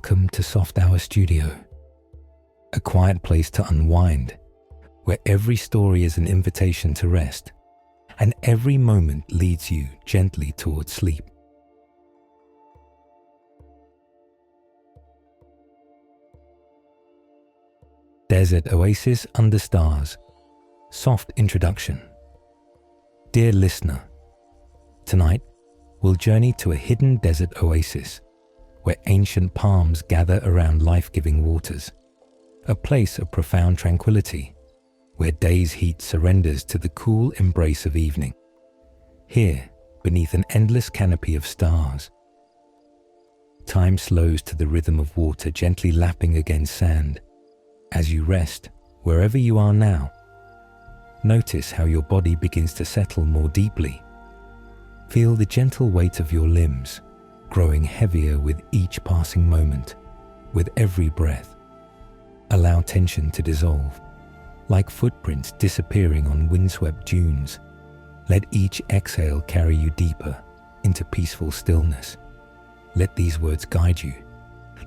Welcome to Soft Hour Studio, a quiet place to unwind, where every story is an invitation to rest, and every moment leads you gently towards sleep. Desert Oasis Under Stars. Soft Introduction. Dear listener, tonight we'll journey to a hidden desert oasis where ancient palms gather around life-giving waters, a place of profound tranquility where day's heat surrenders to the cool embrace of evening. Here, beneath an endless canopy of stars, time slows to the rhythm of water gently lapping against sand. As you rest, wherever you are now, notice how your body begins to settle more deeply. Feel the gentle weight of your limbs, growing heavier with each passing moment. With every breath, allow tension to dissolve, like footprints disappearing on windswept dunes. Let each exhale carry you deeper into peaceful stillness. Let these words guide you,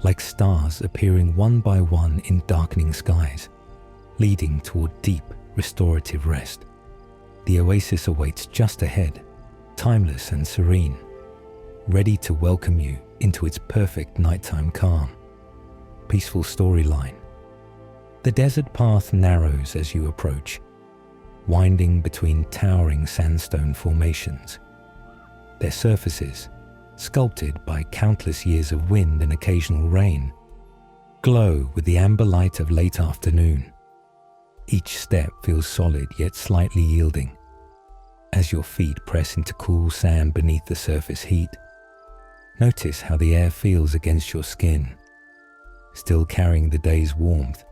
like stars appearing one by one in darkening skies, leading toward deep, restorative rest. The oasis awaits just ahead, timeless and serene, ready to welcome you into its perfect nighttime calm. Peaceful storyline. The desert path narrows as you approach, winding between towering sandstone formations. Their surfaces, sculpted by countless years of wind and occasional rain, glow with the amber light of late afternoon. Each step feels solid yet slightly yielding. As your feet press into cool sand beneath the surface heat, notice how the air feels against your skin, still carrying the day's warmth,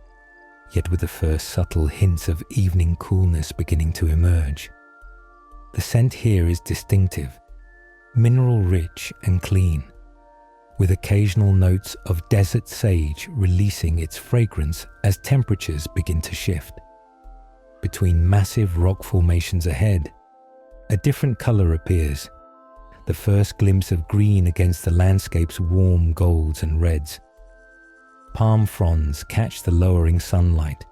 yet with the first subtle hints of evening coolness beginning to emerge. The scent here is distinctive, mineral-rich and clean, with occasional notes of desert sage releasing its fragrance as temperatures begin to shift. Between massive rock formations ahead, a different color appears, the first glimpse of green against the landscape's warm golds and reds. Palm fronds catch the lowering sunlight,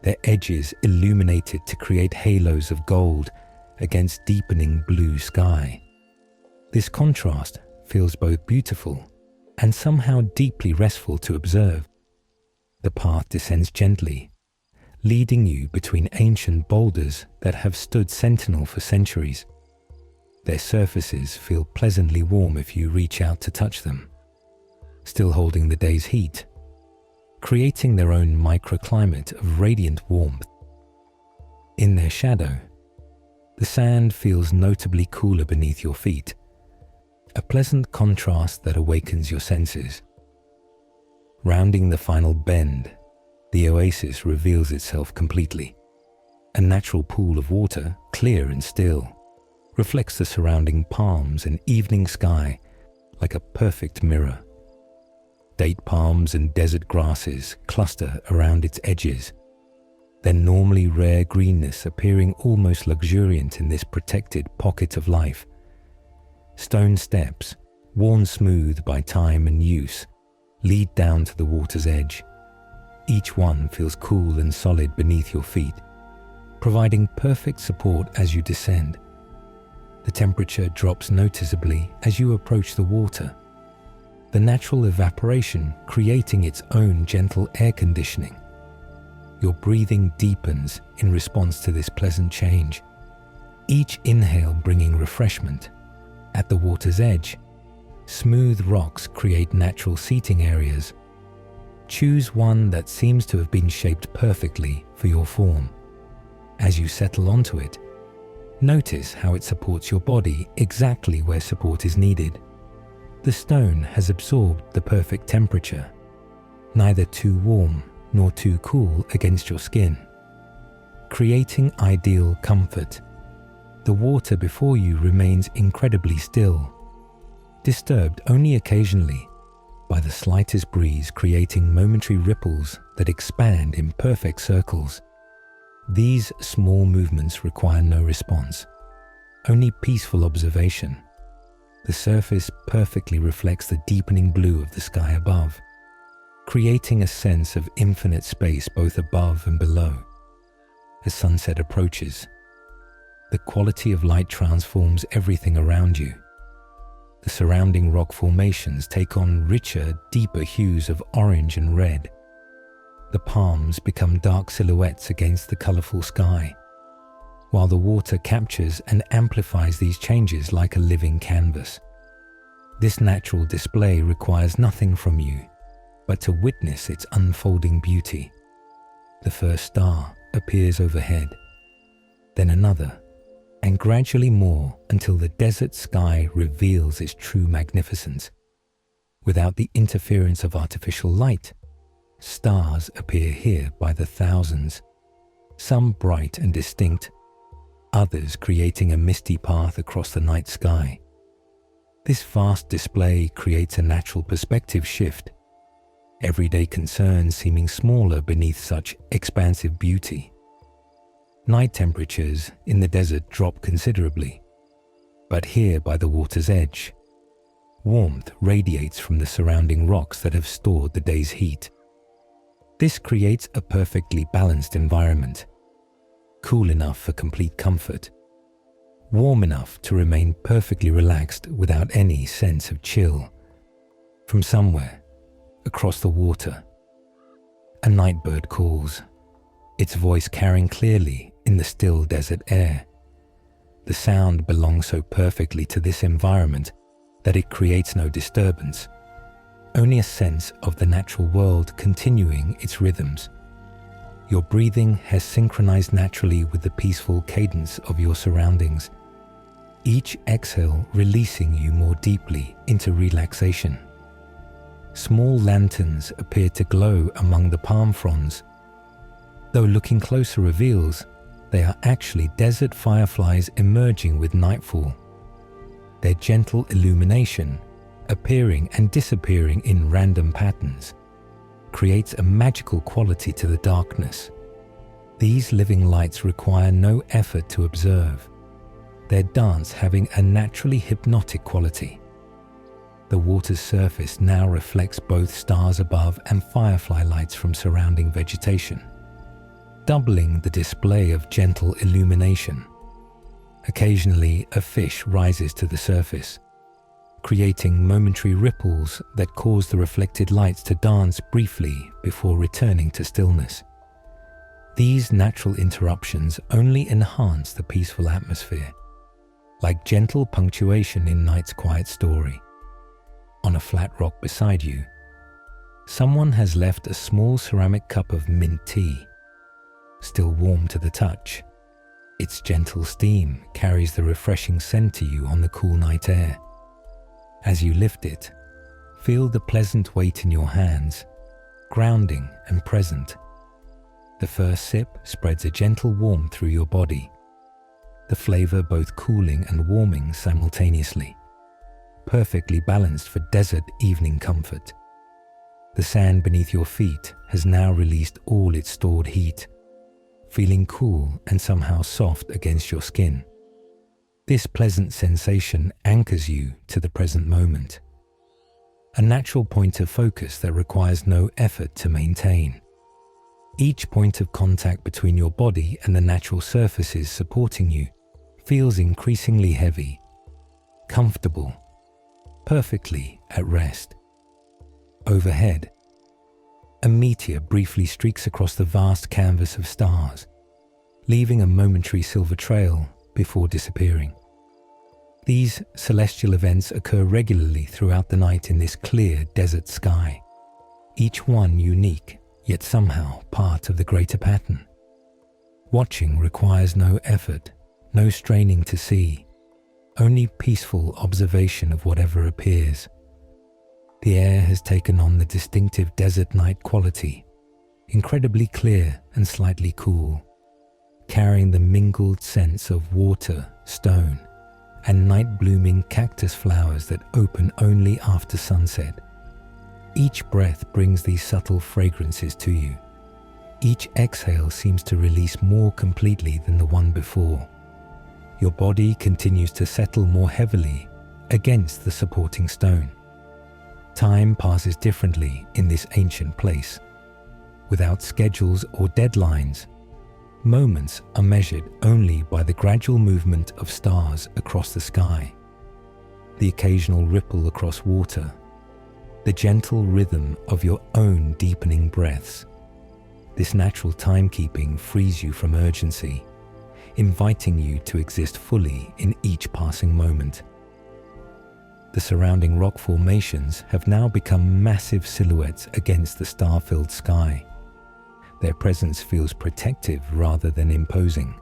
their edges illuminated to create halos of gold against deepening blue sky. This contrast feels both beautiful and somehow deeply restful to observe. The path descends gently, leading you between ancient boulders that have stood sentinel for centuries. Their surfaces feel pleasantly warm if you reach out to touch them, still holding the day's heat, creating their own microclimate of radiant warmth. In their shadow, the sand feels notably cooler beneath your feet, a pleasant contrast that awakens your senses. Rounding the final bend, the oasis reveals itself completely. A natural pool of water, clear and still, reflects the surrounding palms and evening sky like a perfect mirror. Date palms and desert grasses cluster around its edges, their normally rare greenness appearing almost luxuriant in this protected pocket of life. Stone steps, worn smooth by time and use, lead down to the water's edge. Each one feels cool and solid beneath your feet, providing perfect support as you descend. The temperature drops noticeably as you approach the water, the natural evaporation creating its own gentle air conditioning. Your breathing deepens in response to this pleasant change, each inhale bringing refreshment. At the water's edge, smooth rocks create natural seating areas. Choose one that seems to have been shaped perfectly for your form. As you settle onto it, notice how it supports your body exactly where support is needed. The stone has absorbed the perfect temperature, neither too warm nor too cool against your skin, creating ideal comfort. The water before you remains incredibly still, disturbed only occasionally by the slightest breeze creating momentary ripples that expand in perfect circles. These small movements require no response, only peaceful observation. The surface perfectly reflects the deepening blue of the sky above, creating a sense of infinite space both above and below. As sunset approaches, the quality of light transforms everything around you. The surrounding rock formations take on richer, deeper hues of orange and red. The palms become dark silhouettes against the colorful sky, while the water captures and amplifies these changes like a living canvas. This natural display requires nothing from you but to witness its unfolding beauty. The first star appears overhead, then another, and gradually more until the desert sky reveals its true magnificence. Without the interference of artificial light, stars appear here by the thousands, some bright and distinct, others creating a misty path across the night sky. This vast display creates a natural perspective shift, everyday concerns seeming smaller beneath such expansive beauty. Night temperatures in the desert drop considerably, but here by the water's edge, warmth radiates from the surrounding rocks that have stored the day's heat. This creates a perfectly balanced environment, cool enough for complete comfort, warm enough to remain perfectly relaxed without any sense of chill. From somewhere, across the water, a nightbird calls, its voice carrying clearly in the still desert air. The sound belongs so perfectly to this environment that it creates no disturbance, only a sense of the natural world continuing its rhythms. Your breathing has synchronized naturally with the peaceful cadence of your surroundings, each exhale releasing you more deeply into relaxation. Small lanterns appear to glow among the palm fronds, though looking closer reveals they are actually desert fireflies emerging with nightfall. Their gentle illumination, appearing and disappearing in random patterns, creates a magical quality to the darkness. These living lights require no effort to observe, their dance having a naturally hypnotic quality. The water's surface now reflects both stars above and firefly lights from surrounding vegetation, doubling the display of gentle illumination. Occasionally, a fish rises to the surface, creating momentary ripples that cause the reflected lights to dance briefly before returning to stillness. These natural interruptions only enhance the peaceful atmosphere, like gentle punctuation in night's quiet story. On a flat rock beside you, someone has left a small ceramic cup of mint tea, still warm to the touch. Its gentle steam carries the refreshing scent to you on the cool night air. As you lift it, feel the pleasant weight in your hands, grounding and present. The first sip spreads a gentle warmth through your body, the flavor both cooling and warming simultaneously, perfectly balanced for desert evening comfort. The sand beneath your feet has now released all its stored heat, feeling cool and somehow soft against your skin. This pleasant sensation anchors you to the present moment, a natural point of focus that requires no effort to maintain. Each point of contact between your body and the natural surfaces supporting you feels increasingly heavy, comfortable, perfectly at rest. Overhead, a meteor briefly streaks across the vast canvas of stars, leaving a momentary silver trail before disappearing. These celestial events occur regularly throughout the night in this clear desert sky, each one unique, yet somehow part of the greater pattern. Watching requires no effort, no straining to see, only peaceful observation of whatever appears. The air has taken on the distinctive desert night quality, incredibly clear and slightly cool, carrying the mingled scents of water, stone, and night-blooming cactus flowers that open only after sunset. Each breath brings these subtle fragrances to you. Each exhale seems to release more completely than the one before. Your body continues to settle more heavily against the supporting stone. Time passes differently in this ancient place. Without schedules or deadlines, moments are measured only by the gradual movement of stars across the sky, the occasional ripple across water, the gentle rhythm of your own deepening breaths. This natural timekeeping frees you from urgency, inviting you to exist fully in each passing moment. The surrounding rock formations have now become massive silhouettes against the star-filled sky. Their presence feels protective rather than imposing,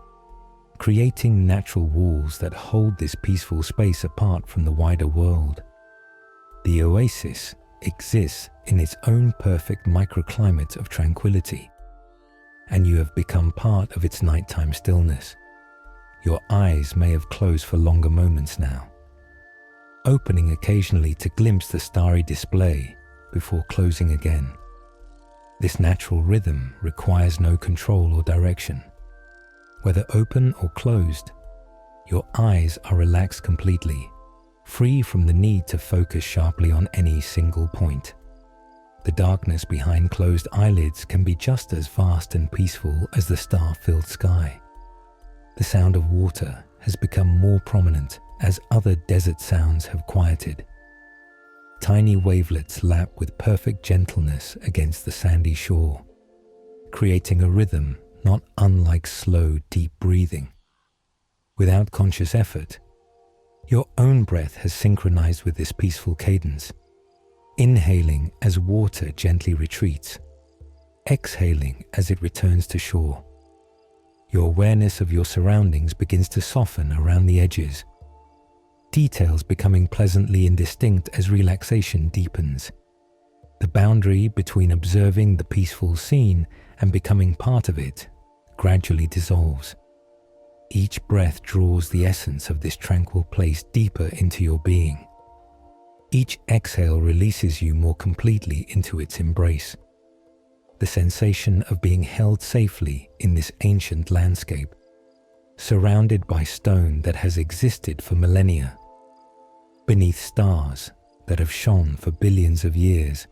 creating natural walls that hold this peaceful space apart from the wider world. The oasis exists in its own perfect microclimate of tranquility, and you have become part of its nighttime stillness. Your eyes may have closed for longer moments now, opening occasionally to glimpse the starry display before closing again. This natural rhythm requires no control or direction. Whether open or closed, your eyes are relaxed completely, free from the need to focus sharply on any single point. The darkness behind closed eyelids can be just as vast and peaceful as the star-filled sky. The sound of water has become more prominent as other desert sounds have quieted. Tiny wavelets lap with perfect gentleness against the sandy shore, creating a rhythm not unlike slow, deep breathing. Without conscious effort, your own breath has synchronized with this peaceful cadence, inhaling as water gently retreats, exhaling as it returns to shore. Your awareness of your surroundings begins to soften around the edges, details becoming pleasantly indistinct as relaxation deepens. The boundary between observing the peaceful scene and becoming part of it gradually dissolves. Each breath draws the essence of this tranquil place deeper into your being. Each exhale releases you more completely into its embrace. The sensation of being held safely in this ancient landscape, surrounded by stone that has existed for millennia, beneath stars that have shone for billions of years,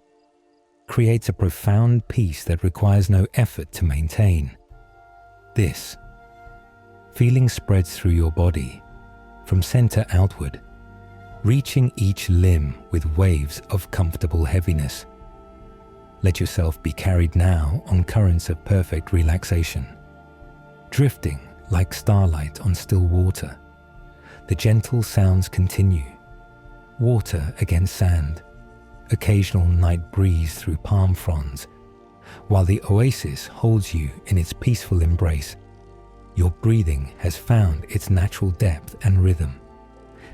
creates a profound peace that requires no effort to maintain. This feeling spreads through your body, from center outward, reaching each limb with waves of comfortable heaviness. Let yourself be carried now on currents of perfect relaxation, drifting like starlight on still water. The gentle sounds continue. Water against sand, occasional night breeze through palm fronds, while the oasis holds you in its peaceful embrace. Your breathing has found its natural depth and rhythm,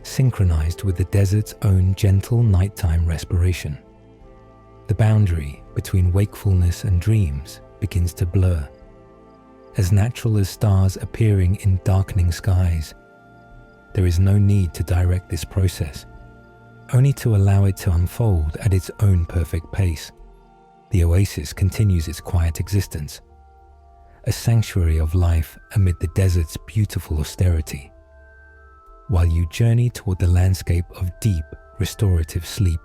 synchronized with the desert's own gentle nighttime respiration. The boundary between wakefulness and dreams begins to blur, as natural as stars appearing in darkening skies. There is no need to direct this process, only to allow it to unfold at its own perfect pace. The oasis continues its quiet existence, a sanctuary of life amid the desert's beautiful austerity, while you journey toward the landscape of deep, restorative sleep.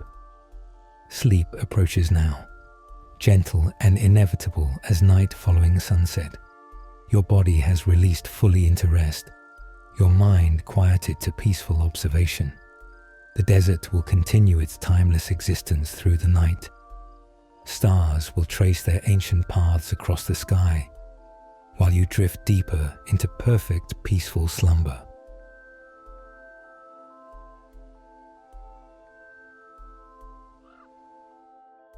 Sleep approaches now, gentle and inevitable as night following sunset. Your body has released fully into rest, your mind quieted to peaceful observation. The desert will continue its timeless existence through the night. Stars will trace their ancient paths across the sky, while you drift deeper into perfect, peaceful slumber.